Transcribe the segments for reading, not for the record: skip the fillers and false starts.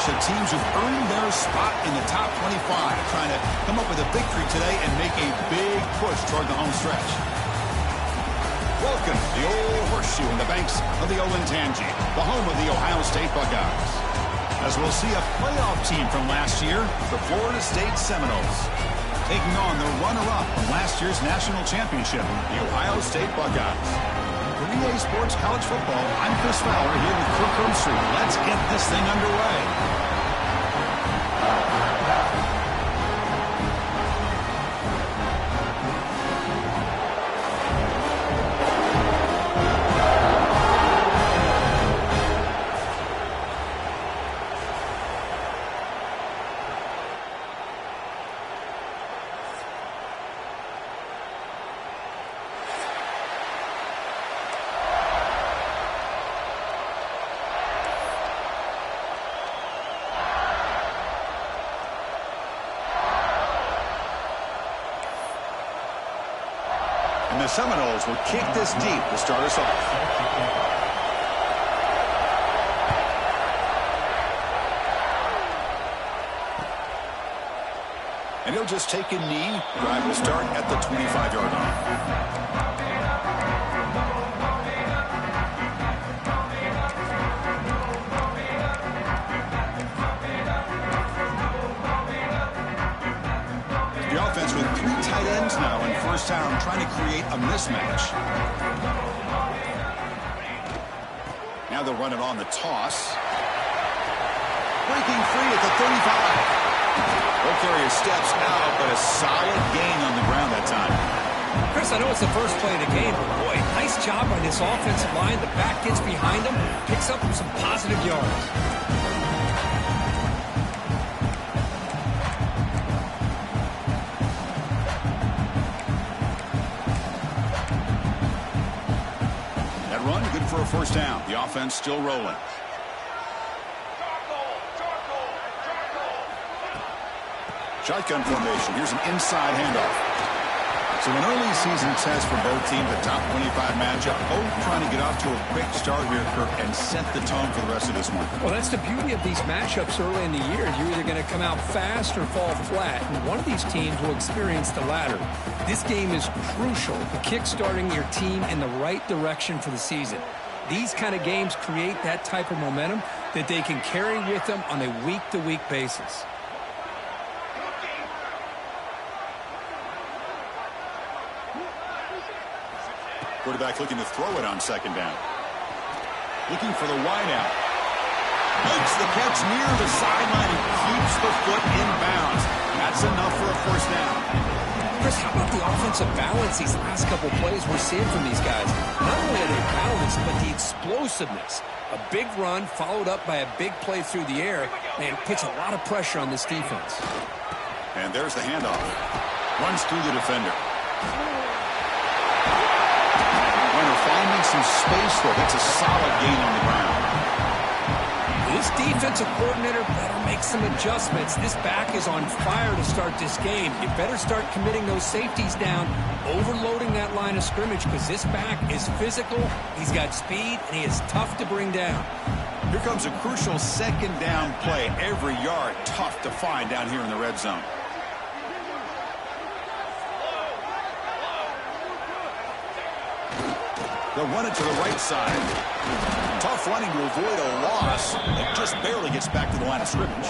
gosh, the teams who've earned their spot in the top 25 trying to come up with a victory today and make a big push toward the home stretch. Welcome to the Old Horseshoe on the banks of the Olentangy, the home of the Ohio State Buckeyes. As we'll see a playoff team from last year, the Florida State Seminoles, taking on the runner-up from last year's national championship, the Ohio State Buckeyes. For EA Sports College Football, I'm Chris Fowler here with Kirk Herbstreit. Let's get this thing underway. And the Seminoles will kick this deep to start us off. And he'll just take a knee. Drive will start at the 25-yard line. Offense with 3 tight ends now in first down, trying to create a mismatch. Now they'll run it on the toss. Breaking free at the 35. Will carrier steps out, but a solid gain on the ground that time. Chris, I know it's the first play of the game, but boy, nice job by this offensive line. The back gets behind him, picks up some positive yards. For a first down. The offense still rolling. Shotgun formation. Here's an inside handoff. So an early season test for both teams, a top 25 matchup. Both trying to get off to a quick start here, Kirk, and set the tone for the rest of this one. Well, that's the beauty of these matchups early in the year. You're either going to come out fast or fall flat, and one of these teams will experience the latter. This game is crucial for kick-starting your team in the right direction for the season. These kind of games create that type of momentum that they can carry with them on a week-to-week basis. Quarterback looking to throw it on second down. Looking for the wideout. Makes the catch near the sideline and keeps the foot in bounds. That's enough for a first down. Chris, how about the offensive balance these last couple plays we're seeing from these guys? Not only are they balanced, but the explosiveness. A big run followed up by a big play through the air, and puts a lot of pressure on this defense. And there's the handoff. Runs through the defender. Runner finding some space there. That's a solid gain on the ground. This defensive coordinator better make some adjustments. This back is on fire to start this game. You better start committing those safeties down, overloading that line of scrimmage, because this back is physical, he's got speed, and he is tough to bring down. Here comes a crucial second down play. Every yard tough to find down here in the red zone. They'll run it to the right side. Tough running to avoid a loss. It just barely gets back to the line of scrimmage.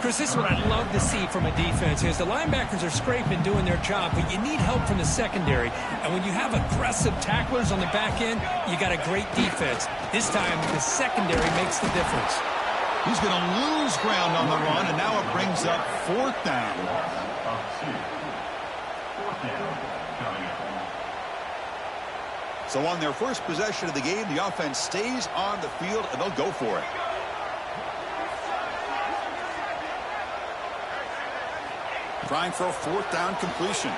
Chris, this is what I'd love to see from a defense is the linebackers are scraping, doing their job, but you need help from the secondary. And when you have aggressive tacklers on the back end, you got a great defense. This time, the secondary makes the difference. He's going to lose ground on the run, and now it brings up fourth down. So on their first possession of the game, the offense stays on the field, and they'll go for it. Trying for a fourth down completion.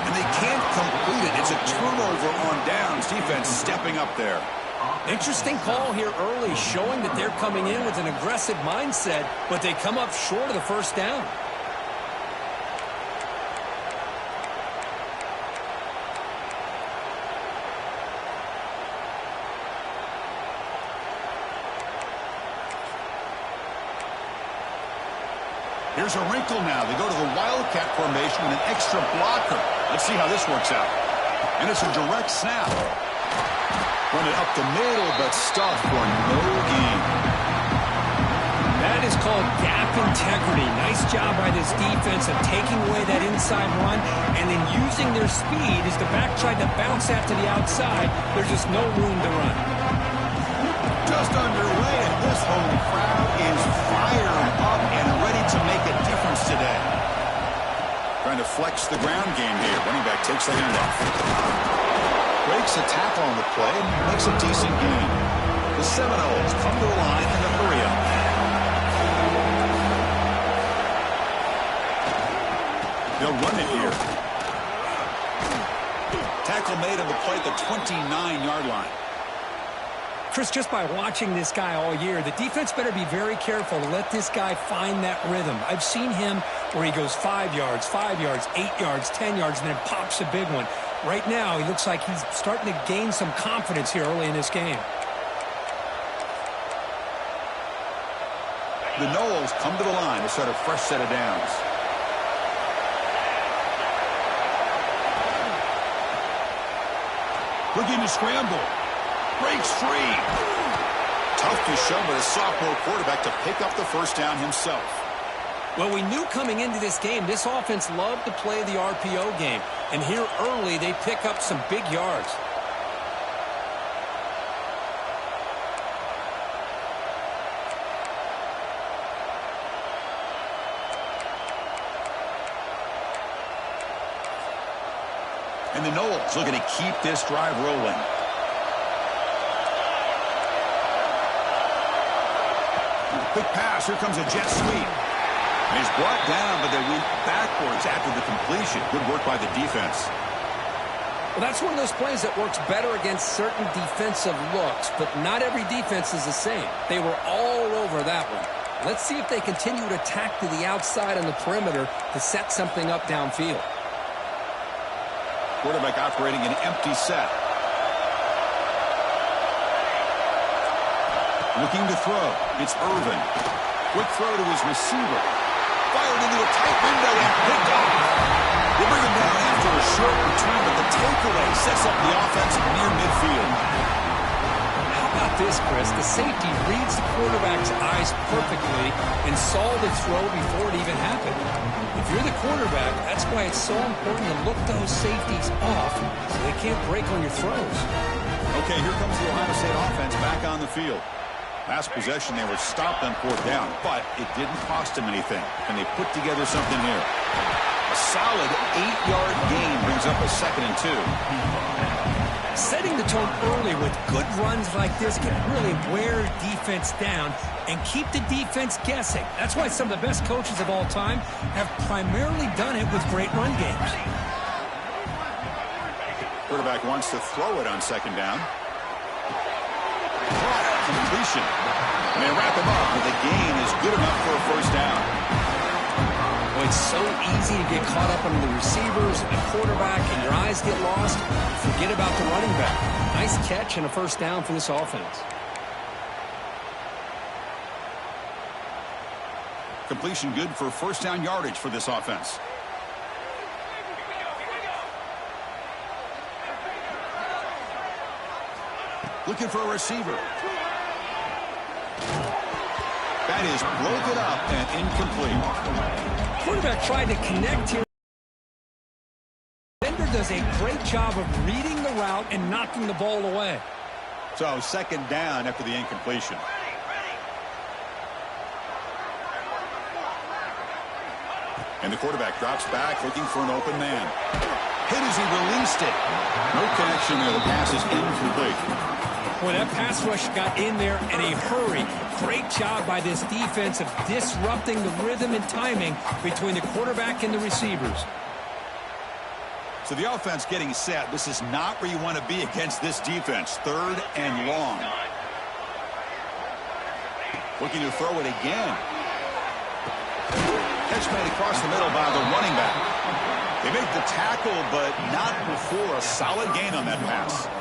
And they can't complete it. It's a turnover on downs. Defense stepping up there. Interesting call here early, showing that they're coming in with an aggressive mindset, but they come up short of the first down. Here's a wrinkle now. They go to the Wildcat formation with an extra blocker. Let's see how this works out. And it's a direct snap. Run it up the middle, but stuffed for no gain. That is called gap integrity. Nice job by this defense of taking away that inside run and then using their speed as the back tried to bounce that to the outside. There's just no room to run. Just underway, and this home crowd is fired up and ready to make a difference today. Trying to flex the ground game here. Running back takes the handoff. Breaks a tackle on the play and makes a decent gain. The Seminoles come to the line in the hurry up. They'll run it here. Tackle made on the play at the 29-yard line. Chris, just by watching this guy all year, the defense better be very careful to let this guy find that rhythm. I've seen him where he goes 5 yards, 8 yards, 10 yards, and then pops a big one. Right now, he looks like he's starting to gain some confidence here early in this game. The Noles come to the line to start a fresh set of downs. Looking to scramble. Breaks free. Tough to show by the sophomore quarterback to pick up the first down himself. Well, we knew coming into this game, this offense loved to play the RPO game. And here early, they pick up some big yards. And the Noles looking to keep this drive rolling. Quick pass. Here comes a jet sweep. And he's brought down, but they went backwards after the completion. Good work by the defense. Well, that's one of those plays that works better against certain defensive looks, but not every defense is the same. They were all over that one. Let's see if they continue to attack to the outside on the perimeter to set something up downfield. Quarterback operating an empty set. Looking to throw. It's Irvin. Quick throw to his receiver. Fired into a tight window and picked off. They bring him down after a short return, but the takeaway sets up the offense near midfield. How about this, Chris? The safety reads the quarterback's eyes perfectly and saw the throw before it even happened. If you're the quarterback, that's why it's so important to look those safeties off so they can't break on your throws. Okay, here comes the Ohio State offense back on the field. Last possession, they were stopped on fourth down, but it didn't cost them anything. And they put together something here. A solid 8-yard gain brings up a 2nd and 2. Setting the tone early with good runs like this can really wear defense down and keep the defense guessing. That's why some of the best coaches of all time have primarily done it with great run games. Quarterback wants to throw it on 2nd down. Completion. And they wrap him up, but the gain is good enough for a first down. Well, it's so easy to get caught up on the receivers and the quarterback, and your eyes get lost. Forget about the running back. Nice catch and a first down for this offense. Completion good for first down yardage for this offense. Looking for a receiver. That is broken up and incomplete. Quarterback tried to connect here. Bender does a great job of reading the route and knocking the ball away. So 2nd down after the incompletion. And the quarterback drops back looking for an open man. Hit as he released it. No connection there. The pass is incomplete. Boy, that pass rush got in there in a hurry. Great job by this defense of disrupting the rhythm and timing between the quarterback and the receivers. So the offense getting set. This is not where you want to be against this defense. 3rd and long. Looking to throw it again. Catch made across the middle by the running back. They make the tackle, but not before a solid gain on that pass.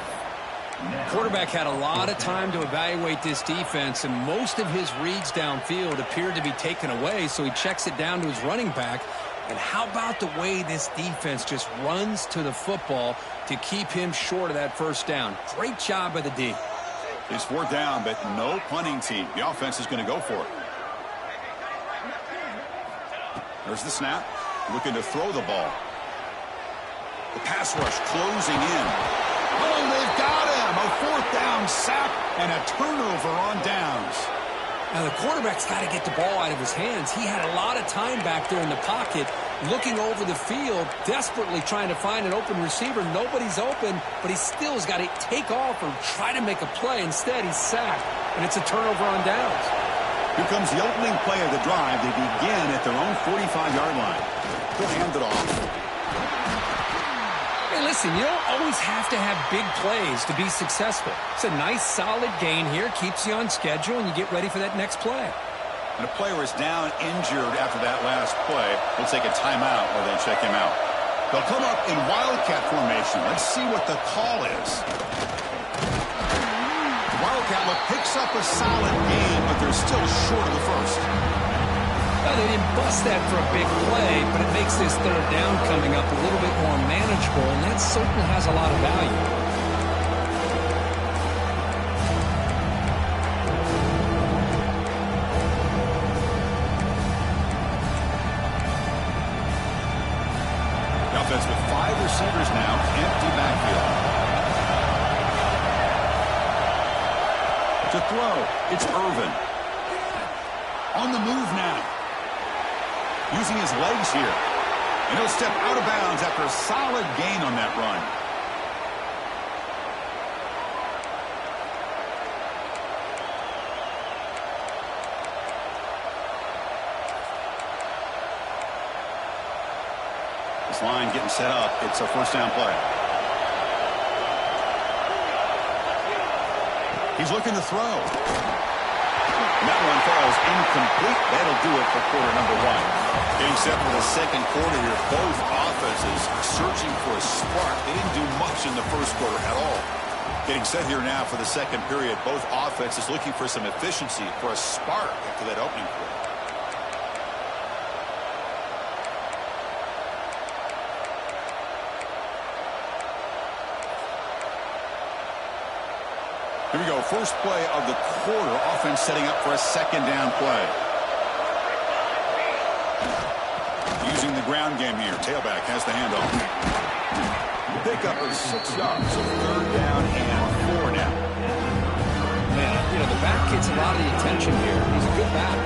Quarterback had a lot of time to evaluate this defense, and most of his reads downfield appeared to be taken away, so he checks it down to his running back. And how about the way this defense just runs to the football to keep him short of that first down? Great job by the D. It's 4th down, but no punting team. The offense is going to go for it. There's the snap. Looking to throw the ball. The pass rush closing in. Oh, they've got him. A 4th down sack and a turnover on downs. Now, the quarterback's got to get the ball out of his hands. He had a lot of time back there in the pocket, looking over the field, desperately trying to find an open receiver. Nobody's open, but he still has got to take off or try to make a play. Instead, he's sacked, and it's a turnover on downs. Here comes the opening play of the drive. They begin at their own 45-yard line. They'll hand it off. Hey, listen, you don't always have to have big plays to be successful. It's a nice, solid gain here. Keeps you on schedule, and you get ready for that next play. And a player is down injured after that last play. We'll take a timeout or then check him out. They'll come up in Wildcat formation. Let's see what the call is. Wildcat look picks up a solid gain, but they're still short of the first. Well, they didn't bust that for a big play, but it makes this 3rd down coming up a little bit more manageable, and that certainly has a lot of value. The offense with 5 receivers now, empty backfield. To throw, it's Irvin. On the move now. Using his legs here. And he'll step out of bounds after a solid gain on that run. This line getting set up. It's a 1st down play. He's looking to throw. And that one falls incomplete. That'll do it for quarter number 1. Getting set for the 2nd quarter here. Both offenses searching for a spark. They didn't do much in the 1st quarter at all. Getting set here now for the 2nd period. Both offenses looking for some efficiency, for a spark after that opening quarter. Here we go. First play of the quarter. Offense setting up for a 2nd down play. Using the ground game here. Tailback has the handoff. Pick up of 6 yards. So 3rd down and 4 now. Man, you know, the back gets a lot of the attention here. He's a good back.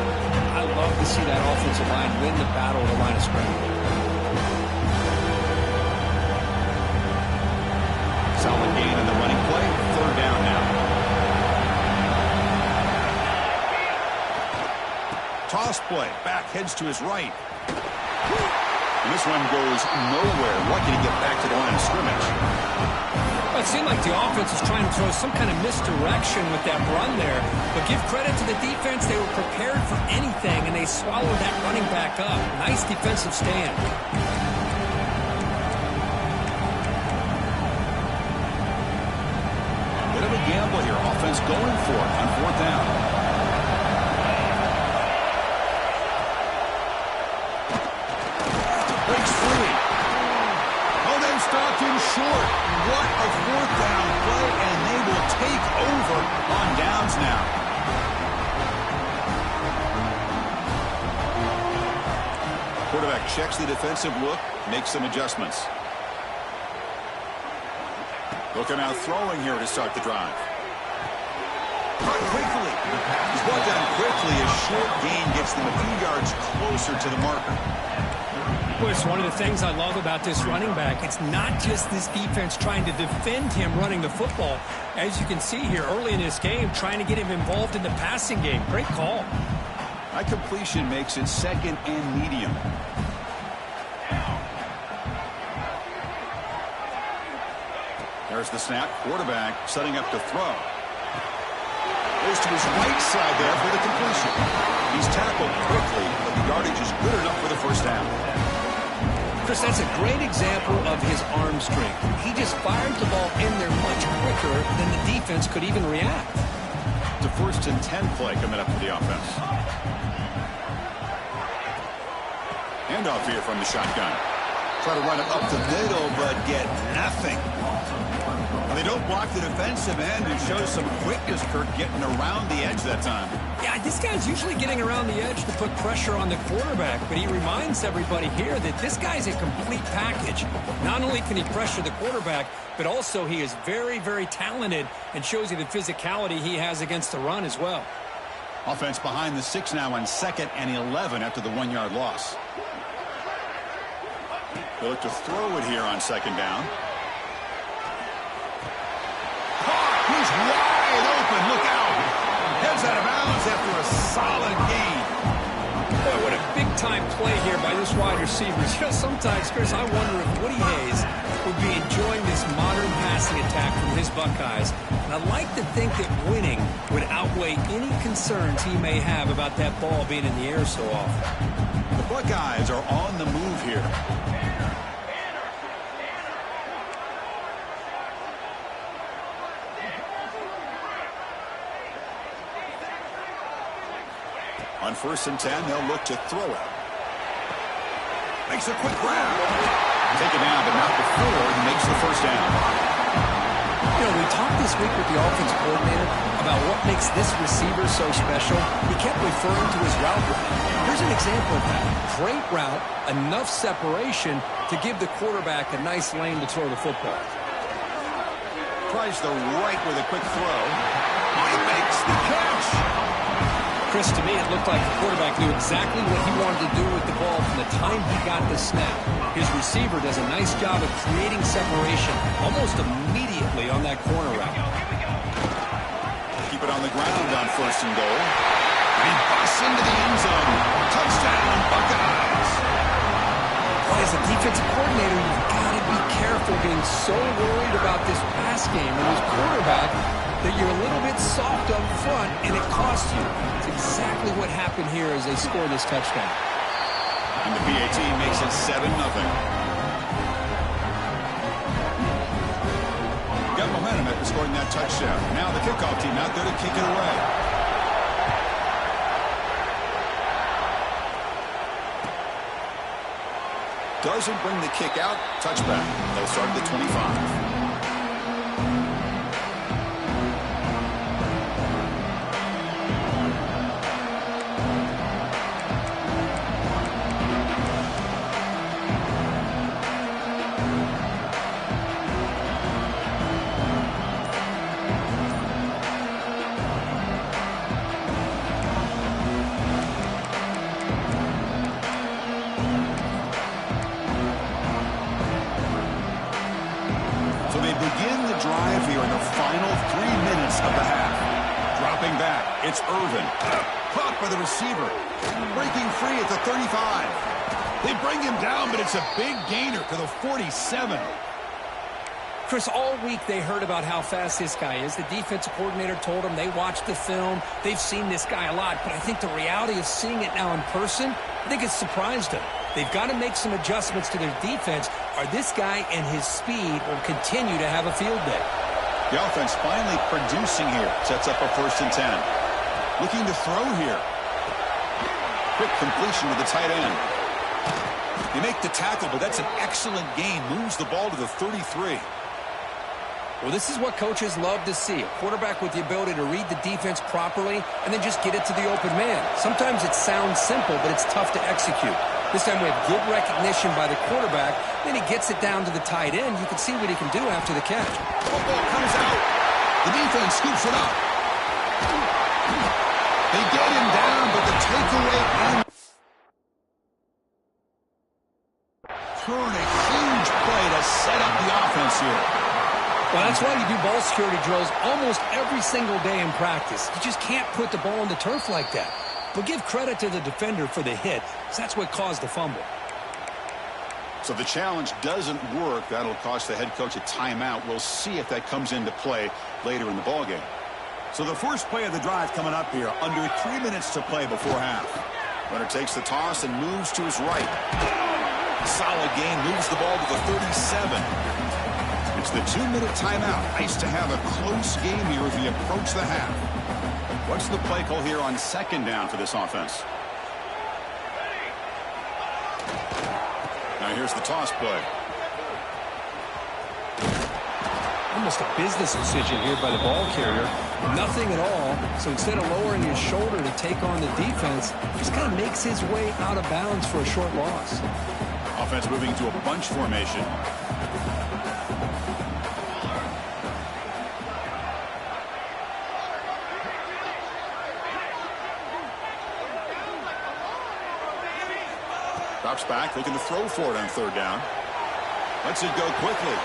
I love to see that offensive line win the battle at the line of scrimmage. Solid gain in the running play. 3rd down now. Toss play. Back heads to his right. And this one goes nowhere. Lucky to get back to the line of scrimmage. Well, it seemed like the offense was trying to throw some kind of misdirection with that run there. But give credit to the defense. They were prepared for anything, and they swallowed that running back up. Nice defensive stand. Bit of a gamble here. Offense going for it on 4th down. Breaks free. Oh, they've stopped him short. What a 4th down play, and they will take over on downs now. Quarterback checks the defensive look, makes some adjustments. Looking out throwing here to start the drive. Caught quickly. He's brought down quickly. A short gain gets them a few yards closer to the marker. Well, it's one of the things I love about this running back. It's not just this defense trying to defend him running the football. As you can see here early in this game, trying to get him involved in the passing game. Great call. High completion makes it 2nd and medium. There's the snap. Quarterback setting up to throw. Goes to his right side there for the completion. He's tackled quickly, but the yardage is good enough for the 1st down. Chris, that's a great example of his arm strength. He just fired the ball in there much quicker than the defense could even react. The 1st and 10 play coming up for the offense. Handoff here from the shotgun. Try to run it up the middle, but get nothing. They don't block the defensive end and show some quickness, Kirk, getting around the edge that time. Yeah, this guy's usually getting around the edge to put pressure on the quarterback, but he reminds everybody here that this guy's a complete package. Not only can he pressure the quarterback, but also he is very, very talented and shows you the physicality he has against the run as well. Offense behind the 6 now on 2nd and 11 after the 1-yard loss. They look to throw it here on 2nd down. He's wide open. Look out. Heads out of bounds after a solid gain. Boy, what a big-time play here by this wide receiver. You know, sometimes, Chris, I wonder if Woody Hayes would be enjoying this modern passing attack from his Buckeyes. And I'd like to think that winning would outweigh any concerns he may have about that ball being in the air so often. The Buckeyes are on the move here. On 1st and 10, they'll look to throw it. Makes a quick grab. Taken down, but not before he makes the 1st down. You know, we talked this week with the offensive coordinator about what makes this receiver so special. He kept referring to his route running. Here's an example of that. Great route, enough separation to give the quarterback a nice lane to throw the football. Tries the right with a quick throw. He makes the catch. Chris, to me, it looked like the quarterback knew exactly what he wanted to do with the ball from the time he got the snap. His receiver does a nice job of creating separation almost immediately on that corner route. Keep it on the ground on 1st and goal. And he busts into the end zone. Touchdown, Buckeyes. Well, as a defensive coordinator, you've got to be careful being so worried about this pass game and his quarterback that you're a little bit soft up front, and it costs you. It's exactly what happened here as they score this touchdown. And the PAT makes it 7-0. Got momentum after scoring that touchdown. Now the kickoff team out there to kick it away. Doesn't bring the kick out. Touchback. They'll start at the 25. It's Irvin. Caught by the receiver. Breaking free at the 35. They bring him down, but it's a big gainer to the 47. Chris, all week they heard about how fast this guy is. The defensive coordinator told them they watched the film. They've seen this guy a lot, but I think the reality of seeing it now in person, I think it's surprised them. They've got to make some adjustments to their defense, or this guy and his speed will continue to have a field day. The offense finally producing here. Sets up a 1st and 10. Looking to throw here. Quick completion to the tight end. They make the tackle, but that's an excellent gain. Moves the ball to the 33. Well, this is what coaches love to see. A quarterback with the ability to read the defense properly and then just get it to the open man. Sometimes it sounds simple, but it's tough to execute. This time we have good recognition by the quarterback. Then he gets it down to the tight end. You can see what he can do after the catch. Football comes out. The defense scoops it up. They get him down, but the takeaway and turn a huge play to set up the offense here. Well, that's why you do ball security drills almost every single day in practice. You just can't put the ball on the turf like that. But give credit to the defender for the hit, because that's what caused the fumble. So the challenge doesn't work. That'll cost the head coach a timeout. We'll see if that comes into play later in the ballgame. So the first play of the drive coming up here. Under 3 minutes to play before half. Runner takes the toss and moves to his right. Solid gain, moves the ball to the 37. It's the 2-minute timeout. Nice to have a close game here as we approach the half. What's the play call here on second down for this offense? Now here's the toss play. Almost a business decision here by the ball carrier. Nothing at all. So instead of lowering his shoulder to take on the defense, just kind of makes his way out of bounds for a short loss. Offense moving to a bunch formation. Drops back, looking to throw for it on third down. Lets it go quickly.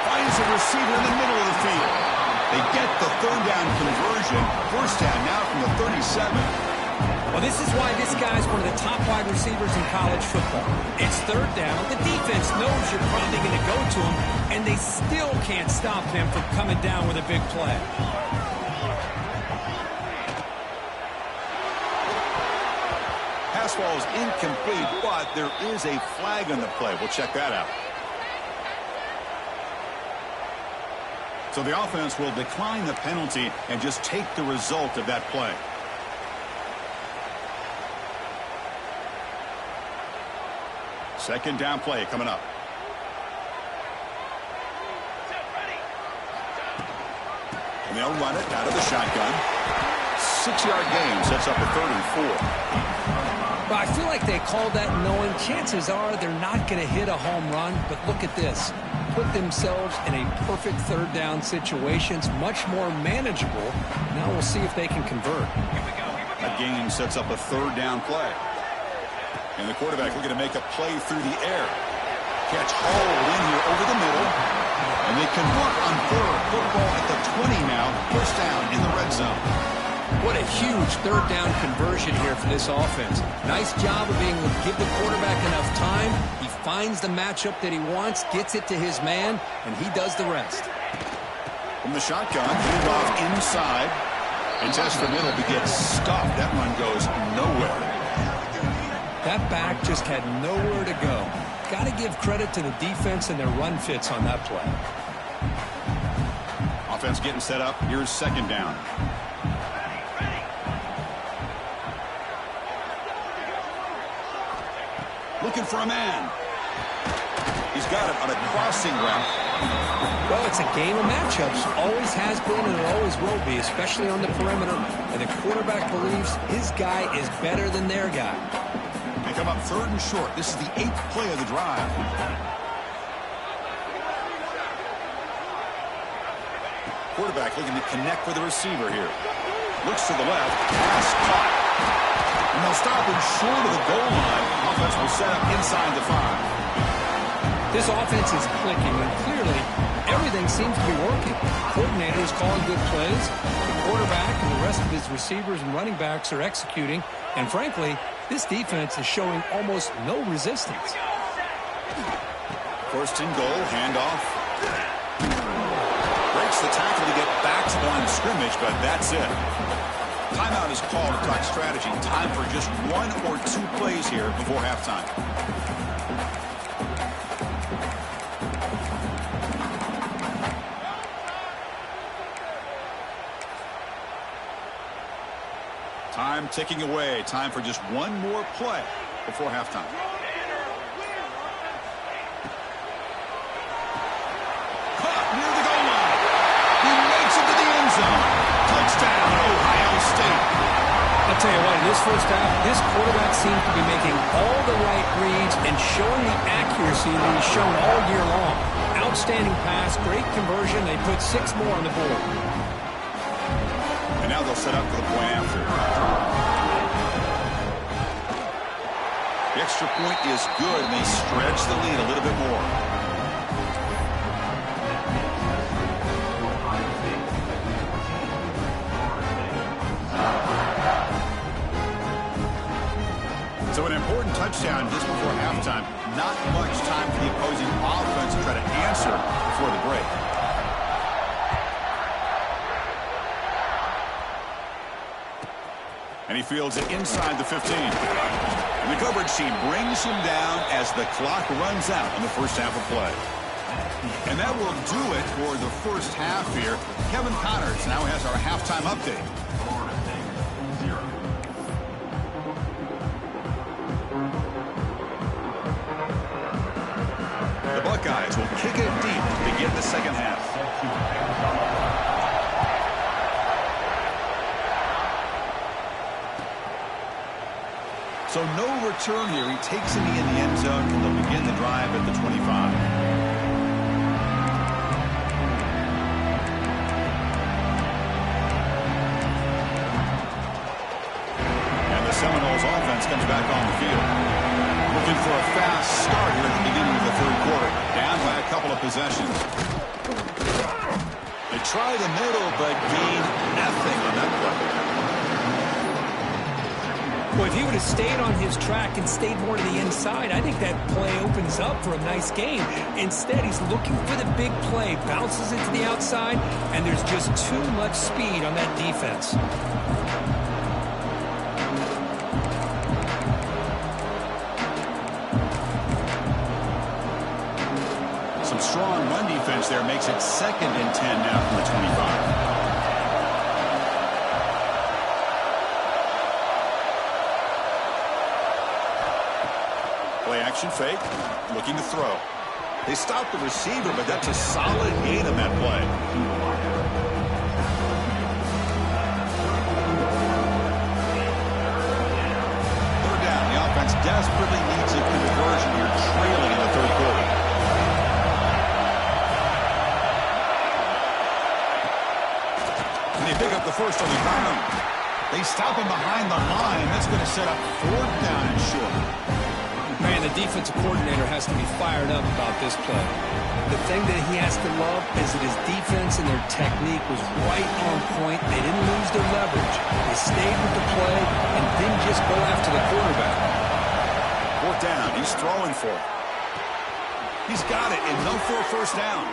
Finds a receiver in the middle of the field. They get the third down conversion. First down now from the 37. Well, this is why this guy's one of the top wide receivers in college football. It's third down. The defense knows you're probably going to go to him, and they still can't stop him from coming down with a big play. Pass ball is incomplete, but there is a flag on the play. We'll check that out. So the offense will decline the penalty and just take the result of that play. Second down play coming up. And they'll run it out of the shotgun. 6-yard gain sets up a 3rd and 4. But I feel like they called that knowing chances are they're not going to hit a home run. But look at this. Put themselves in a perfect third down situation. It's much more manageable. Now we'll see if they can convert. That gain sets up a 3rd down play. And the quarterback looking to make a play through the air. Catch hauled in here over the middle. And they convert on 3rd. Football at the 20 now. First down in the red zone. What a huge third down conversion here for this offense. Nice job of being able to give the quarterback enough time. He finds the matchup that he wants, gets it to his man, and he does the rest. From the shotgun, move off inside. And test the middle, but gets stopped. That run goes nowhere. That back just had nowhere to go. Got to give credit to the defense and their run fits on that play. Offense getting set up. Here's second down. Looking for a man. He's got it on a crossing route. Well, it's a game of matchups. Always has been and it always will be, especially on the perimeter. And the quarterback believes his guy is better than their guy. They come up 3rd and short. This is the 8th play of the drive. Quarterback looking to connect with the receiver here. Looks to the left. Pass caught. And they'll stop him short of the goal line. Offense will set up inside the 5. This offense is clicking, and clearly everything seems to be working. Coordinators calling good plays. The quarterback and the rest of his receivers and running backs are executing. And frankly, this defense is showing almost no resistance. 1st and goal, handoff. Breaks the tackle to get back to the line of scrimmage, but that's it. Timeout is called to talk strategy. Time for just 1 or 2 plays here before halftime. Time ticking away. Time for just 1 more play before halftime. Caught near the goal line. He makes it to the end zone. Touchdown, Ohio State. I'll tell you what, in this first half, this quarterback seems to be making all the right reads and showing the accuracy that he's shown all year long. Outstanding pass, great conversion. They put 6 more on the board. And now they'll set up for the point after. The extra point is good, and they stretch the lead a little bit more. So an important touchdown just before halftime. Not much time for the opposing offense to try to answer before the break. And he fields it inside the 15. And the coverage team brings him down as the clock runs out in the first half of play. And that will do it for the first half here. Kevin Connors now has our halftime update. The Buckeyes will kick it deep to begin the second half. So no return here. He takes it in the end zone, and they'll begin the drive at the 25. And the Seminoles offense comes back on the field. Looking for a fast start here at the beginning of the third quarter. Down by a couple of possessions. They try the middle, but gain nothing on that play. Well, if he would have stayed on his track and stayed more to the inside, I think that play opens up for a nice game. Instead, he's looking for the big play, bounces it to the outside, and there's just too much speed on that defense. Some strong run defense there makes it 2nd and 10 now from the 25. Action fake, looking to throw. They stop the receiver, but that's a solid gain on that play. Third down, the offense desperately needs a conversion here, trailing in the third quarter. And they pick up the first on the ground. They stop him behind the line. That's going to set up 4th down and short. Man, the defensive coordinator has to be fired up about this play. The thing that he has to love is that his defense and their technique was right on point. They didn't lose their leverage. They stayed with the play and didn't just go after the quarterback. 4th down. He's throwing for it. He's got it, and no for a first down.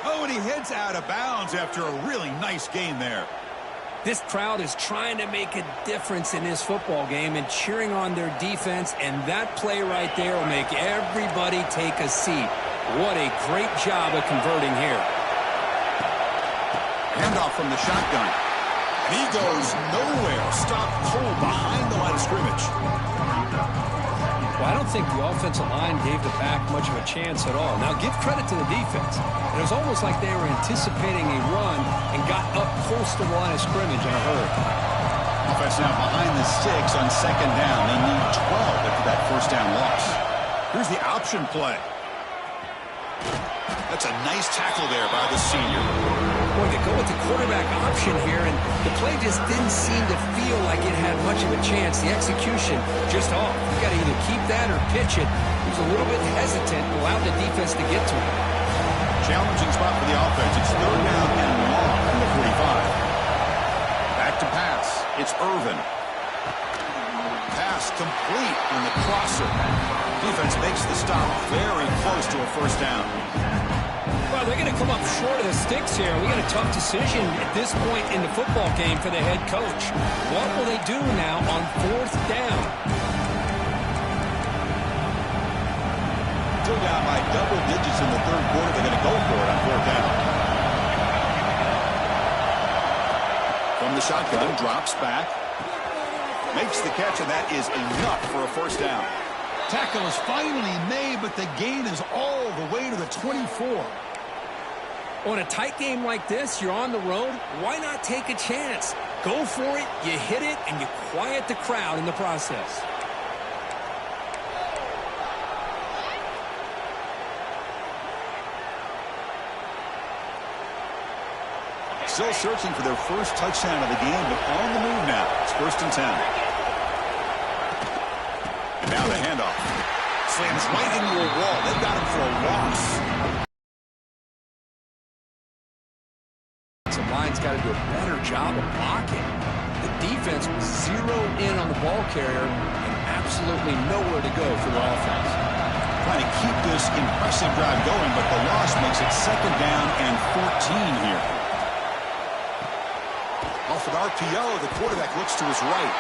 Oh, and he heads out of bounds after a really nice gain there. This crowd is trying to make a difference in this football game and cheering on their defense, and that play right there will make everybody take a seat. What a great job of converting here. Handoff from the shotgun. And he goes nowhere. Stopped cold behind the line of scrimmage. Well, I don't think the offensive line gave the back much of a chance at all. Now, give credit to the defense. It was almost like they were anticipating a run and got up close to the line of scrimmage in a hurry. Offense now behind the sticks on 2nd down. They need 12 after that first down loss. Here's the option play. That's a nice tackle there by the senior. Boy, they go with the quarterback option here, and the play just didn't seem to feel like it had much of a chance. The execution just off. You got to either keep that or pitch it. He was a little bit hesitant, allowed the defense to get to him. Challenging spot for the offense. It's 3rd down and long from the 45. Back to pass. It's Irvin. Pass complete on the crosser. Defense makes the stop very close to a first down. Well, they're going to come up short of the sticks here. We got a tough decision at this point in the football game for the head coach. What will they do now on 4th down? Still down by double digits in the third quarter. They're going to go for it on 4th down. From the shotgun, drops back. Makes the catch, and that is enough for a first down. Tackle is finally made, but the gain is all the way to the 24. On a tight game like this, you're on the road. Why not take a chance? Go for it, you hit it, and you quiet the crowd in the process. Still searching for their first touchdown of the game, but on the move now. It's 1st and 10. And now the handoff. Slams right into a wall. They've got him for a loss. The line's got to do a better job of blocking. The defense was zeroed in on the ball carrier and absolutely nowhere to go for the offense. Trying to keep this impressive drive going, but the loss makes it 2nd down and 14 here. Off an RPO, the quarterback looks to his right.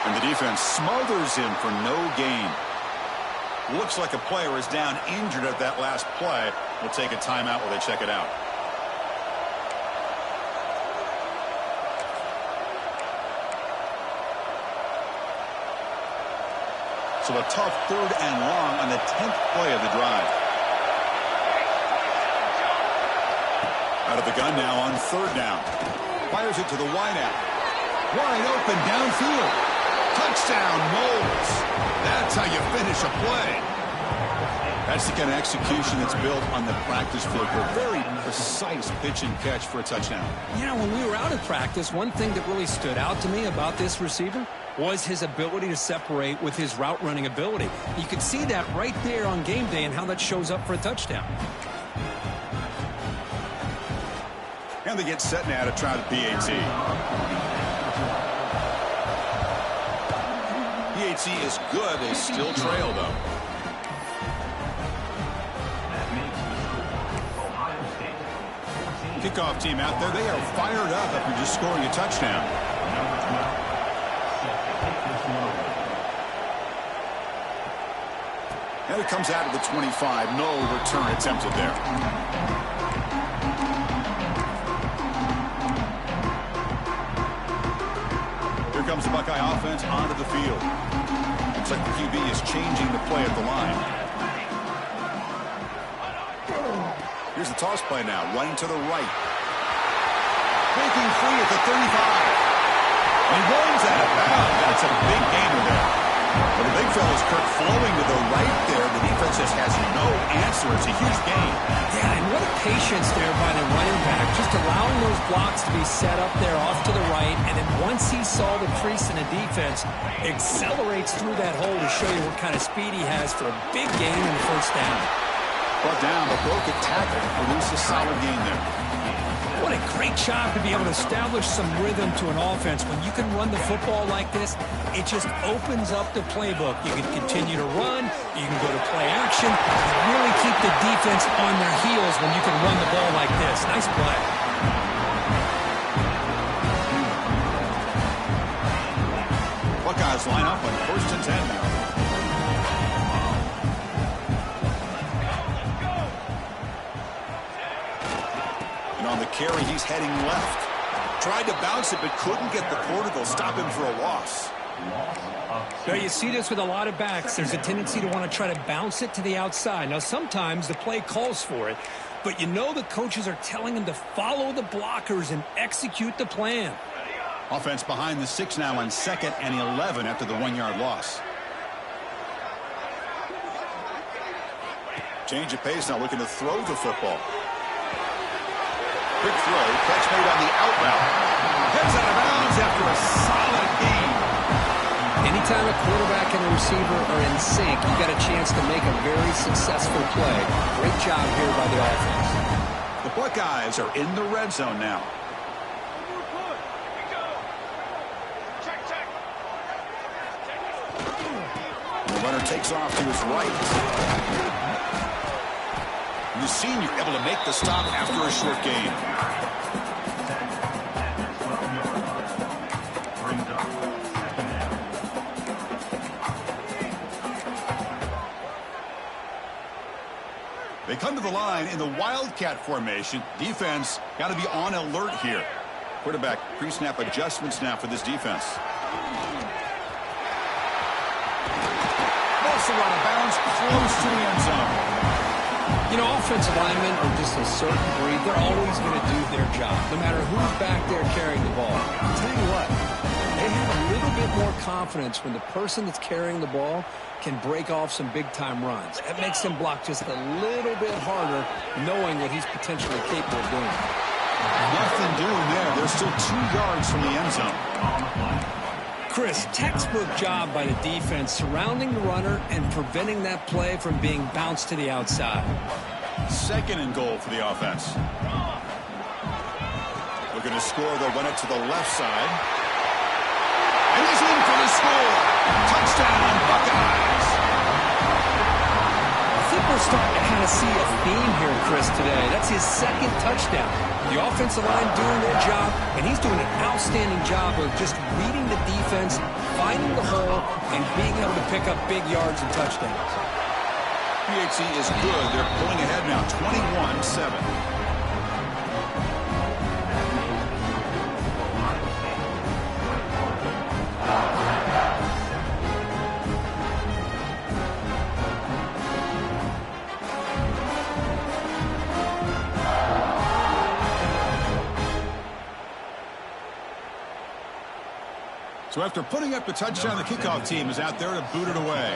And the defense smothers him for no gain. Looks like a player is down injured at that last play. We'll take a timeout while they check it out. So a tough 3rd and long on the 10th play of the drive. Out of the gun now on 3rd down. Fires it to the wideout. Wide open downfield. Touchdown, Moles. That's how you finish a play. That's the kind of execution that's built on the practice field. A very precise pitch and catch for a touchdown. You know, when we were out at practice, one thing that really stood out to me about this receiver was his ability to separate with his route running ability. You could see that right there on game day and how that shows up for a touchdown. And they get set now to try the PAT. PAT is good. They still trail, though. Kickoff team out there. They are fired up after just scoring a touchdown. And it comes out of the 25. No return attempted there. Here comes the Buckeye offense onto the field. Looks like the QB is changing the play at the line. Here's the toss play now, running to the right. Breaking free at the 35. And he runs out of bounds. That's a big gainer there. But the big fella's Kirk flowing to the right there. The defense just has no answer. It's a huge gain. Yeah, and what a patience there by the running back. Just allowing those blocks to be set up there off to the right. And then once he saw the crease in the defense, accelerates through that hole to show you what kind of speed he has for a big gain in the 1st down. Brought down, but broke a tackle. Produced a solid gain there. What a great job to be able to establish some rhythm to an offense. When you can run the football like this, it just opens up the playbook. You can continue to run. You can go to play action. Really keep the defense on their heels when you can run the ball like this. Nice play. Buckeyes line up on 1st and 10 now. On the carry, he's heading left. Tried to bounce it, but couldn't get the cortical. Stop him for a loss. Now, you see this with a lot of backs. There's a tendency to want to try to bounce it to the outside. Now, sometimes the play calls for it, but you know the coaches are telling them to follow the blockers and execute the plan. Offense behind the 6 now on 2nd and 11 after the 1-yard loss. Change of pace now, looking to throw the football. Quick throw, catch made on the out route. Heads out of bounds after a solid gain. Anytime a quarterback and a receiver are in sync, you got a chance to make a very successful play. Great job here by the offense. The Buckeyes are in the red zone now. The runner takes off to his right. The senior able to make the stop after a short gain. They come to the line in the Wildcat formation. Defense got to be on alert here. Quarterback pre-snap adjustments now for this defense. Also out of bounds, close to the end zone. You know, offensive linemen are just a certain breed. They're always going to do their job, no matter who's back there carrying the ball. I'll tell you what, they have a little bit more confidence when the person that's carrying the ball can break off some big-time runs. That makes him block just a little bit harder, knowing what he's potentially capable of doing. Nothing doing there. They're still 2 yards from the end zone. Chris, textbook job by the defense surrounding the runner and preventing that play from being bounced to the outside. 2nd and goal for the offense. Looking to score, they'll run it to the left side. And he's in for the score. Touchdown, Buckeyes. I think we're starting to kind of see a theme here, Chris, today. That's his second touchdown. The offensive line doing their job, and he's doing an outstanding job of just reading the defense, finding the hole, and being able to pick up big yards and touchdowns. PHC is good. They're pulling ahead now, 21-7. So after putting up the touchdown, the kickoff team is out there to boot it away.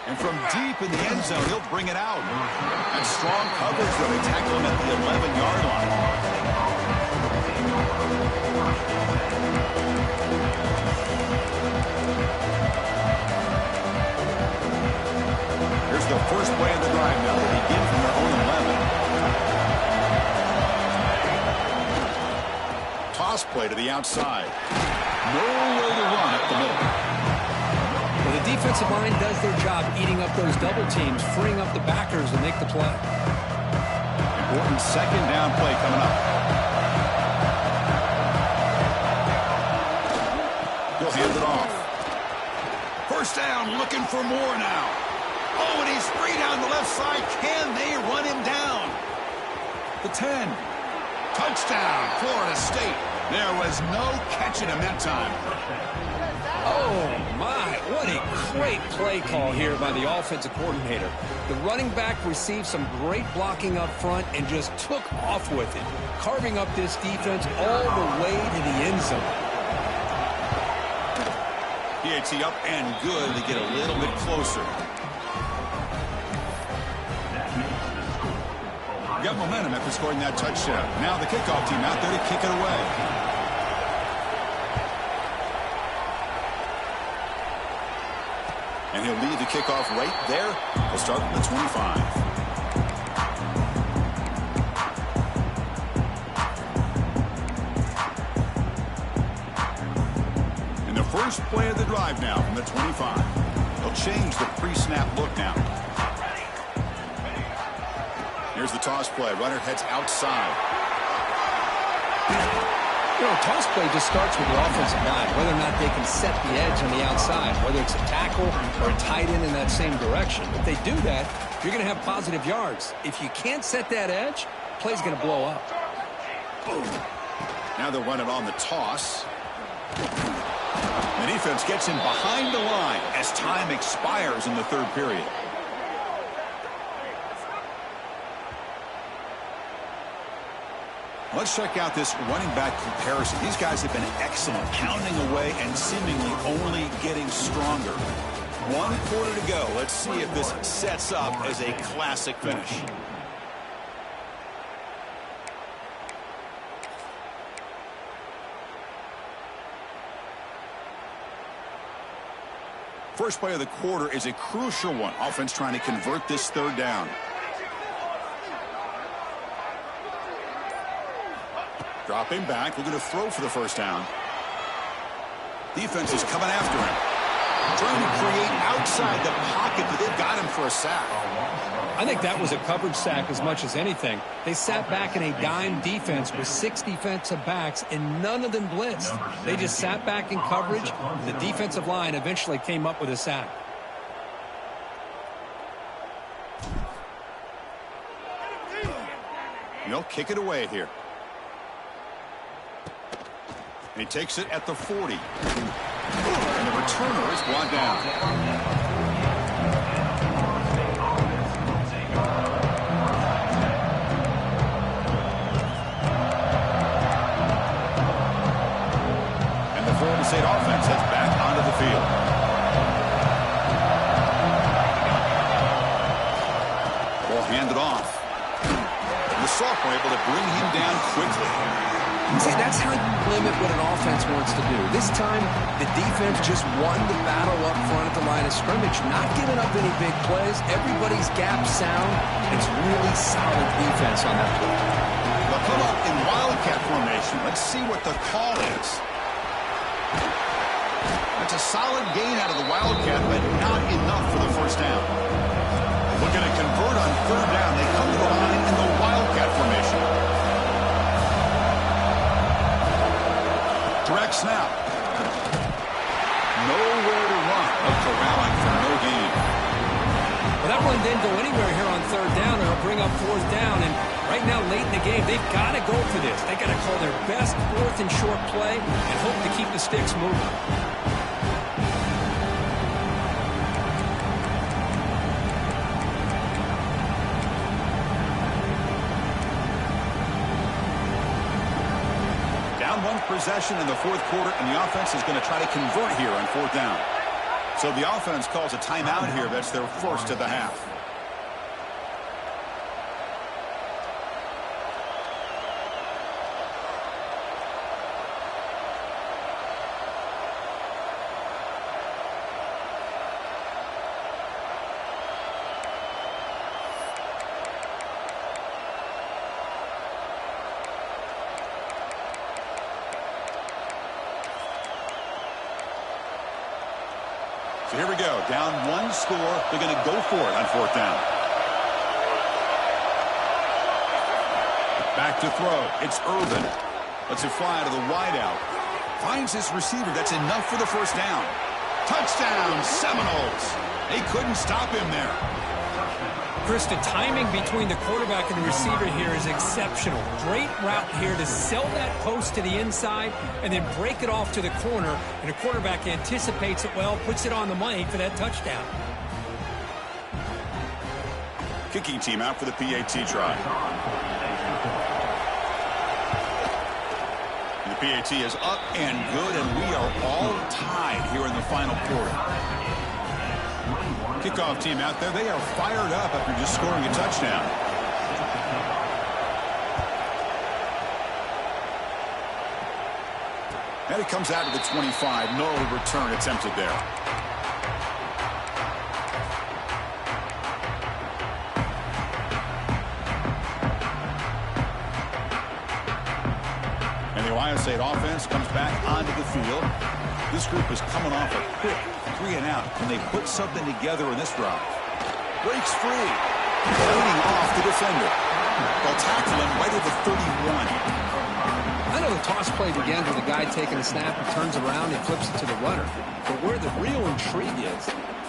And from deep in the end zone, he'll bring it out. That's strong coverage where they tackle him at the 11-yard line. Here's the first play of the drive now. They begin from their own 11. Toss play to the outside. No way to run up the middle. Well, the defensive line does their job eating up those double teams, freeing up the backers to make the play. Important second down play coming up. He'll hand it off. First down, looking for more now. Oh, and he's free down the left side. Can they run him down? The 10. Touchdown, Florida State. There was no catching him that time. Oh, my. What a great play call here by the offensive coordinator. The running back received some great blocking up front and just took off with it, carving up this defense all the way to the end zone. PHC up and good to get a little bit closer. Got momentum after scoring that touchdown. Now the kickoff team out there to kick it away. And he'll lead the kickoff right there. He'll start from the 25. And the first play of the drive now from the 25. He'll change the pre-snap look now. Here's the toss play. Runner heads outside. You know, toss play just starts with the offensive line, whether or not they can set the edge on the outside, whether it's a tackle or a tight end in that same direction. If they do that, you're going to have positive yards. If you can't set that edge, play's going to blow up. Boom. Now they'll run it on the toss. The defense gets him behind the line as time expires in the third period. Let's check out this running back comparison. These guys have been excellent, pounding away and seemingly only getting stronger. 1 quarter to go. Let's see if this sets up as a classic finish. First play of the quarter is a crucial one. Offense trying to convert this third down. Dropping back, looking to throw for the first down. Defense is coming after him. Trying to create outside the pocket, but they've got him for a sack. I think that was a coverage sack as much as anything. They sat back in a dime defense with 6 defensive backs, and none of them blitzed. They just sat back in coverage. The defensive line eventually came up with a sack. They'll kick it away here. And he takes it at the 40. And the returner is brought down. And the Florida State offense heads back onto the field. Ball handed off. And the sophomore able to bring him down quickly. See, that's how you limit what an offense wants to do. This time, the defense just won the battle up front at the line of scrimmage, not giving up any big plays. Everybody's gap sound. It's really solid defense on that play. They'll come up in Wildcat formation. Let's see what the call is. It's a solid gain out of the Wildcat, but not enough for the first down. Looking to convert on third down. They come to the line in the Wildcat formation. Direct snap. Nowhere to run. A corralling for no gain. Well, that run didn't go anywhere here on third down. It'll bring up fourth down. And right now, late in the game, they've got to go for this. They've got to call their best fourth and short play and hope to keep the sticks moving. Possession in the fourth quarter, and the offense is going to try to convert here on fourth down. So the offense calls a timeout here. That's their first of the half. So here we go. Down one score. They're going to go for it on fourth down. Back to throw. It's Irvin. Lets it fly to the wideout. Finds his receiver. That's enough for the first down. Touchdown, Seminoles. They couldn't stop him there. Chris, the timing between the quarterback and the receiver here is exceptional. Great route here to sell that post to the inside and then break it off to the corner. And the quarterback anticipates it well, puts it on the money for that touchdown. Kicking team out for the PAT try. The PAT is up and good, and we are all tied here in the final quarter. Kickoff team out there. They are fired up after just scoring a touchdown. And it comes out to the 25. No return attempted there. And the Ohio State offense comes back onto the field. This group is coming off a quick 3 and out, and they put something together in this drive. Breaks free. Leading off the defender. They'll tackle him right at the 31. I know the toss play begins with a guy taking a snap and turns around and flips it to the runner. But where the real intrigue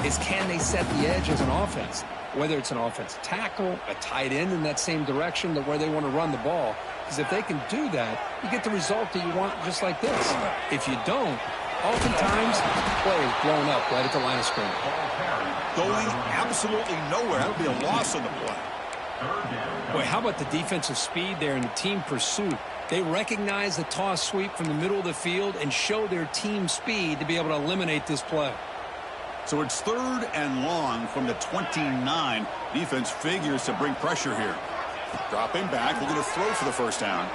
is can they set the edge as an offense? Whether it's an offensive tackle, a tight end in that same direction to where they want to run the ball. Because if they can do that, you get the result that you want just like this. If you don't, oftentimes, the play is blown up right at the line of scrimmage. Going absolutely nowhere. That would be a loss on the play. Boy, how about the defensive speed there and the team pursuit? They recognize the toss sweep from the middle of the field and show their team speed to be able to eliminate this play. So it's 3rd and long from the 29. Defense figures to bring pressure here. Dropping back, looking to throw for the first down.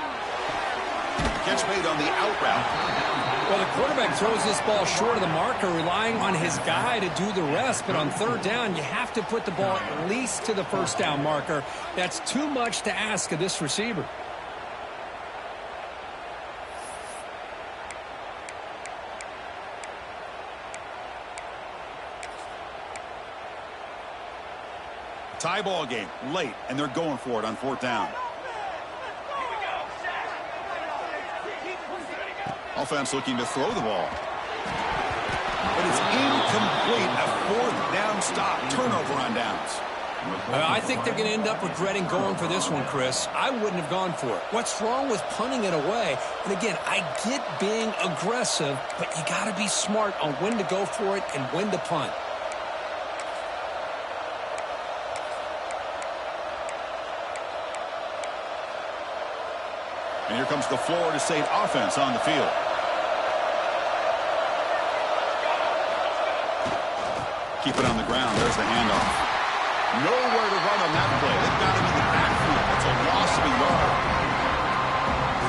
Catch made on the out route. Well, the quarterback throws this ball short of the marker, relying on his guy to do the rest. But on third down, you have to put the ball at least to the first down marker. That's too much to ask of this receiver. Tie ball game, late, and they're going for it on fourth down. Offense looking to throw the ball. But it's incomplete. A fourth down stop. Turnover on downs. I think they're going to end up regretting going for this one, Chris. I wouldn't have gone for it. What's wrong with punting it away? And again, I get being aggressive, but you got to be smart on when to go for it and when to punt. And here comes the Florida State offense on the field. Keep it on the ground. There's the handoff. Nowhere to run on that play. They've got him in the backfield. That's a loss of a yard.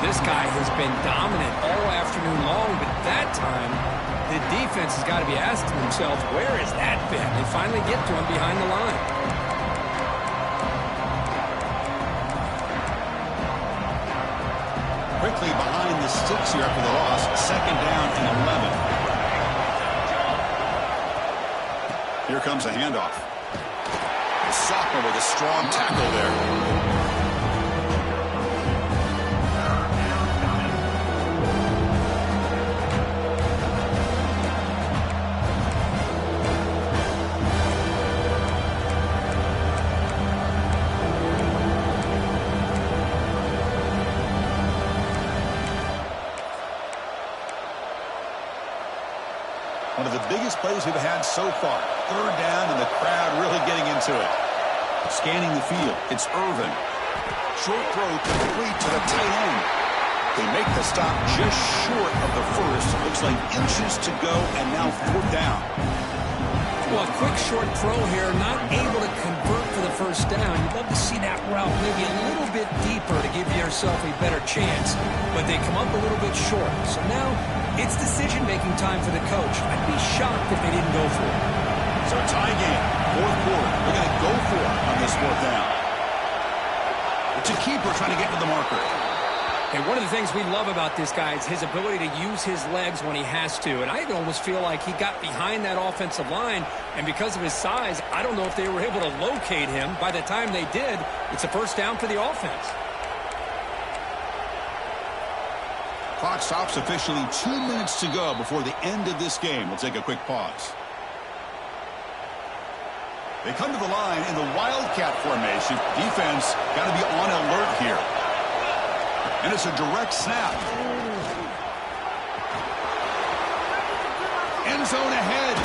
This guy has been dominant all afternoon long, but that time, the defense has got to be asking themselves, where has that been? They finally get to him behind the line. Quickly behind the sticks here after the loss. 2nd down and 11. Here comes a handoff. The sophomore with a strong tackle there. One of the biggest plays we've had so far. 3rd down and the crowd really getting into it. Scanning the field, it's Irvin. Short throw complete to the tight end. They make the stop just short of the first. Looks like inches to go, and now 4th down. Well, a quick short throw here, not able to convert for the first down. You'd love to see that route maybe a little bit deeper to give yourself a better chance, but they come up a little bit short. So now it's decision-making time for the coach. I'd be shocked if they didn't go for it. So a tie game, 4th quarter. They're going to go for it on this 4th down. It's a keeper trying to get to the marker. Hey, one of the things we love about this guy is his ability to use his legs when he has to. And I almost feel like he got behind that offensive line, and because of his size, I don't know if they were able to locate him. By the time they did, it's a 1st down for the offense. Clock stops officially 2 minutes to go before the end of this game. We'll take a quick pause. They come to the line in the Wildcat formation. Defense got to be on alert here. And it's a direct snap. End zone ahead.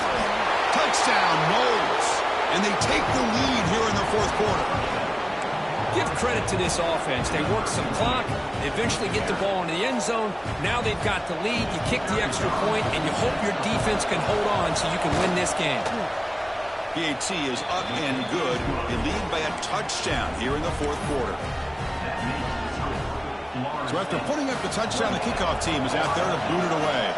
Touchdown, Knowles. And they take the lead here in the 4th quarter. Give credit to this offense. They work some clock. They eventually get the ball into the end zone. Now they've got the lead. You kick the extra point, and you hope your defense can hold on so you can win this game. PAT is up and good. They lead by a touchdown here in the 4th quarter. So after putting up the touchdown, the kickoff team is out there to boot it away.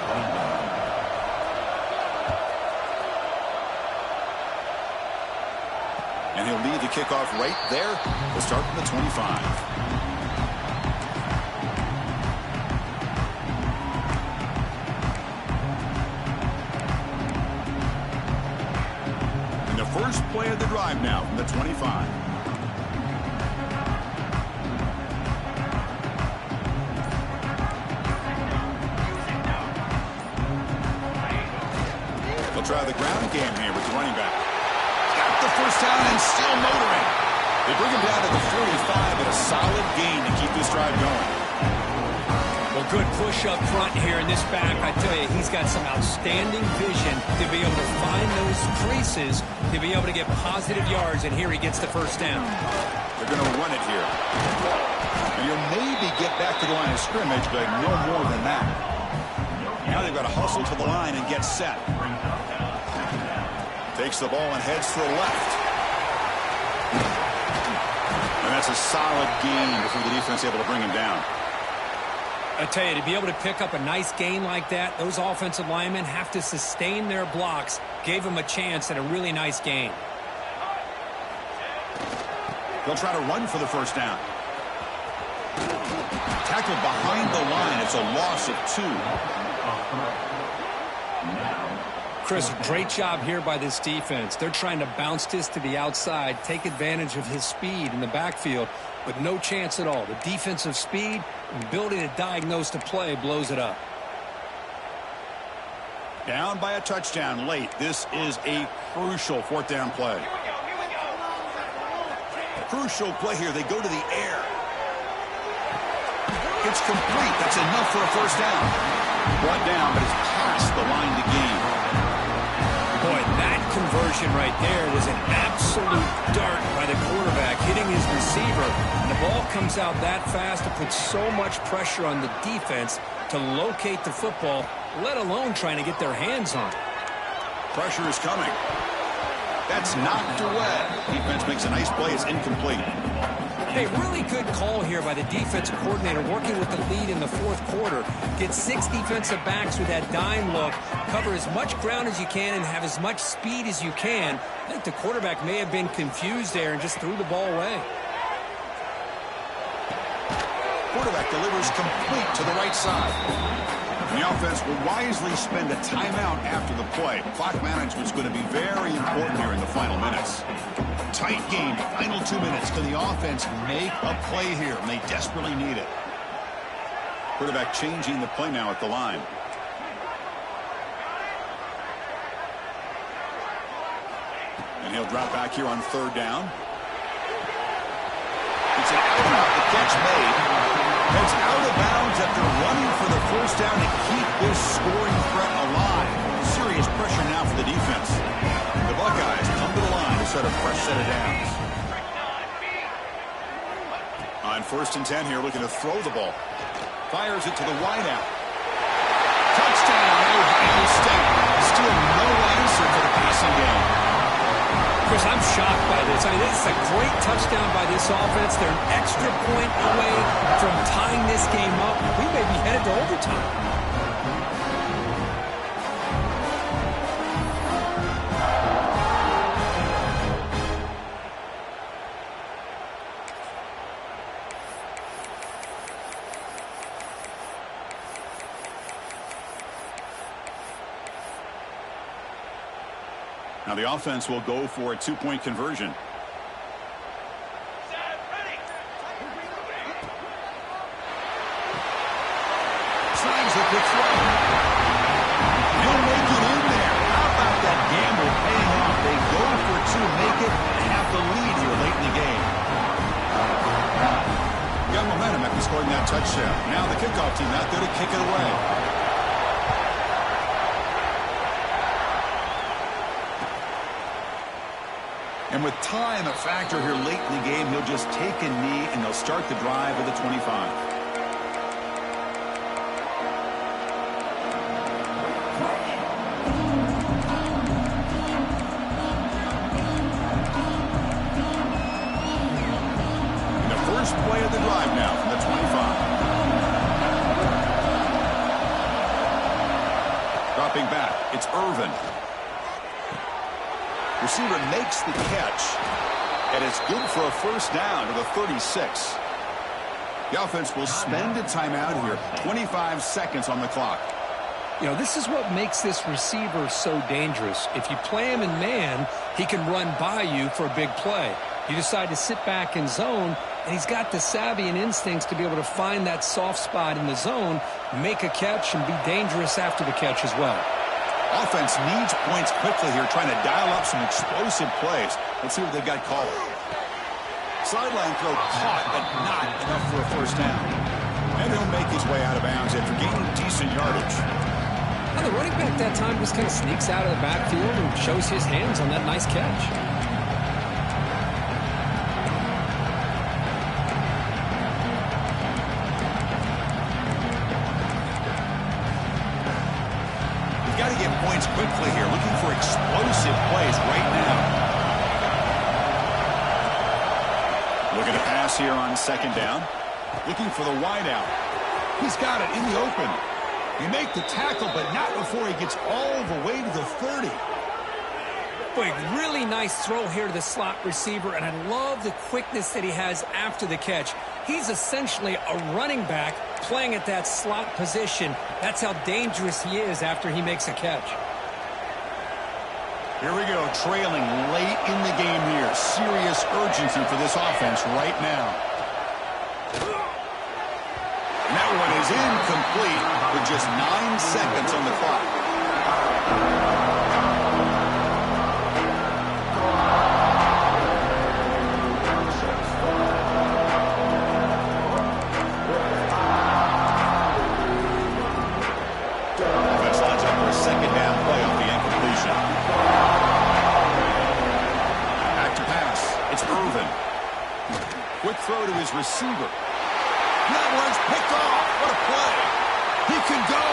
And he'll lead the kickoff right there. We'll start from the 25. And the first play of the drive now from the 25. Try the ground game here with the running back. Got the 1st down and still motoring. They bring him down to the 45 at a solid gain to keep this drive going. Well, good push up front here in this back. I tell you, he's got some outstanding vision to be able to find those creases, to be able to get positive yards, and here he gets the 1st down. They're going to run it here. And you'll maybe get back to the line of scrimmage, but no more than that. Now they've got to hustle to the line and get set. Takes the ball and heads to the left. And that's a solid gain before the defense able to bring him down. I tell you, to be able to pick up a nice gain like that, those offensive linemen have to sustain their blocks. Gave them a chance at a really nice gain. They'll try to run for the 1st down. Tackled behind the line. It's a loss of 2. Chris, great job here by this defense. They're trying to bounce this to the outside, take advantage of his speed in the backfield, but no chance at all. The defensive speed and ability to diagnose the play blows it up. Down by a touchdown late. This is a crucial 4th down play. Crucial play here. They go to the air. It's complete. That's enough for a 1st down. Brought down, but it's past the line to gain. Boy, that conversion right there was an absolute dart by the quarterback, hitting his receiver. And the ball comes out that fast to put so much pressure on the defense to locate the football, let alone trying to get their hands on it. Pressure is coming. That's knocked away. Defense makes a nice play. It's incomplete. Hey, really good call here by the defensive coordinator working with the lead in the fourth quarter. Get 6 defensive backs with that dime look. Cover as much ground as you can and have as much speed as you can. I think the quarterback may have been confused there and just threw the ball away. Quarterback delivers complete to the right side. The offense will wisely spend a timeout after the play. Clock management is going to be very important here in the final minutes. Tight game, final 2 minutes. Can the offense make a play here? And they desperately need it. Quarterback changing the play now at the line. And he'll drop back here on third down. It's an out. The catch made. Heads out of bounds after running for the first down to keep this scoring threat alive. Serious pressure now for the defense. The Buckeyes come to the line to set a fresh set of downs. On 1st and 10 here, looking to throw the ball. Fires it to the wideout. Touchdown, Ohio State. Still no answer for the passing game. Chris, I'm shocked by this. I mean, this is a great touchdown by this offense. They're an extra point away from tying this game up. We may be headed to overtime. Now the offense will go for a 2-point conversion. Signs a quick throw. He'll make it in there. How about that gamble paying off? They go for 2, make it, and have the lead here late in the game. Got momentum after scoring that touchdown. Now the kickoff team out there to kick it away. And with time a factor here late in the game, he'll just take a knee and they'll start the drive at the 25. And the first play of the drive now from the 25. Dropping back, it's Irvin. Receiver makes the catch, and it's good for a first down to the 36. The offense will spend a timeout here. 25 seconds on the clock. You know, this is what makes this receiver so dangerous. If you play him in man, he can run by you for a big play. You decide to sit back in zone, and he's got the savvy and instincts to be able to find that soft spot in the zone, make a catch, and be dangerous after the catch as well. Offense needs points quickly here, trying to dial up some explosive plays. Let's see what they've got called. Sideline throw caught, but not enough for a first down. And he'll make his way out of bounds after gaining decent yardage. Well, the running back that time just kind of sneaks out of the backfield and shows his hands on that nice catch. Got to get points quickly here. Looking for explosive plays right now. Looking to pass here on 2nd down. Looking for the wideout. He's got it in the open. You make the tackle, but not before he gets all the way to the 30. Boy, really nice throw here to the slot receiver, and I love the quickness that he has after the catch. He's essentially a running back playing at that slot position. That's how dangerous he is after he makes a catch. Here we go, trailing late in the game here. Serious urgency for this offense right now. And that one is incomplete with just 9 seconds on the clock. Quick throw to his receiver. That one's picked off. What a play. He can go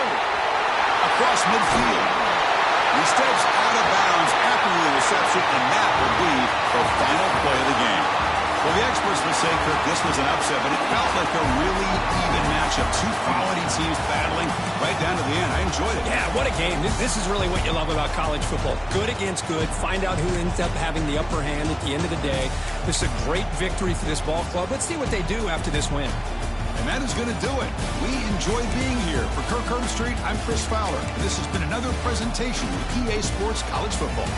across midfield. He steps out of bounds after the reception, and that will be the final play of the game. Well, the experts would say, Kirk, this was an upset, but it felt like a really even matchup. Two quality teams battling right down to the end. I enjoyed it. Yeah, what a game. This is really what you love about college football. Good against good. Find out who ends up having the upper hand at the end of the day. This is a great victory for this ball club. Let's see what they do after this win. And that is going to do it. We enjoy being here. For Kirk Herbstreit, I'm Chris Fowler. And this has been another presentation of EA Sports College Football.